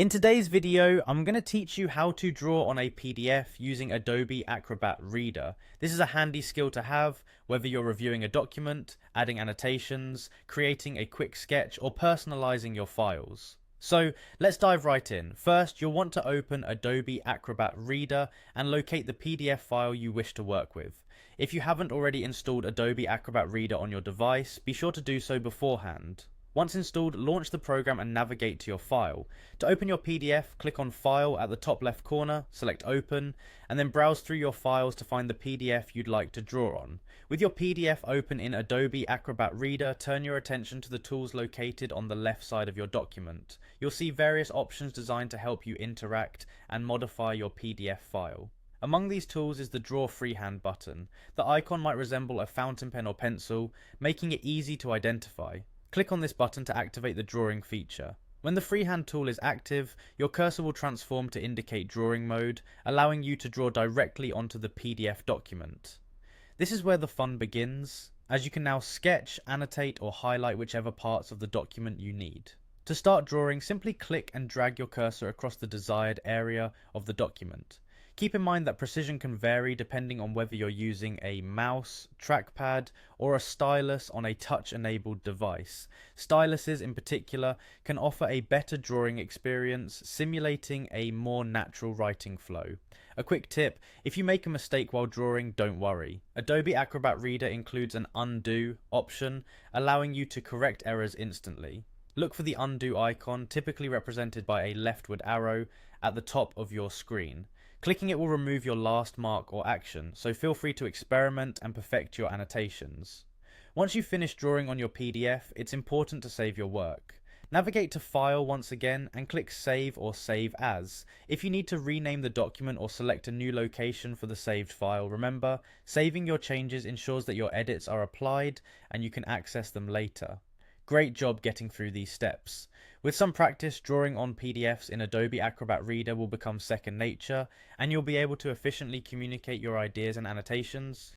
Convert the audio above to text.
In today's video, I'm going to teach you how to draw on a PDF using Adobe Acrobat Reader. This is a handy skill to have, whether you're reviewing a document, adding annotations, creating a quick sketch, or personalizing your files. So let's dive right in. First, you'll want to open Adobe Acrobat Reader and locate the PDF file you wish to work with. If you haven't already installed Adobe Acrobat Reader on your device, be sure to do so beforehand. Once installed, launch the program and navigate to your file. To open your PDF, click on File at the top left corner, select Open, and then browse through your files to find the PDF you'd like to draw on. With your PDF open in Adobe Acrobat Reader, turn your attention to the tools located on the left side of your document. You'll see various options designed to help you interact and modify your PDF file. Among these tools is the Draw Freehand button. The icon might resemble a fountain pen or pencil, making it easy to identify. Click on this button to activate the drawing feature. When the freehand tool is active, your cursor will transform to indicate drawing mode, allowing you to draw directly onto the PDF document. This is where the fun begins, as you can now sketch, annotate, or highlight whichever parts of the document you need. To start drawing, simply click and drag your cursor across the desired area of the document. Keep in mind that precision can vary depending on whether you're using a mouse, trackpad, or a stylus on a touch-enabled device. Styluses in particular can offer a better drawing experience, simulating a more natural writing flow. A quick tip, if you make a mistake while drawing, don't worry. Adobe Acrobat Reader includes an undo option, allowing you to correct errors instantly. Look for the undo icon, typically represented by a leftward arrow, at the top of your screen. Clicking it will remove your last mark or action, so feel free to experiment and perfect your annotations. Once you've finished drawing on your PDF, it's important to save your work. Navigate to File once again and click Save or Save As. If you need to rename the document or select a new location for the saved file, remember, saving your changes ensures that your edits are applied and you can access them later. Great job getting through these steps. With some practice, drawing on PDFs in Adobe Acrobat Reader will become second nature, and you'll be able to efficiently communicate your ideas and annotations.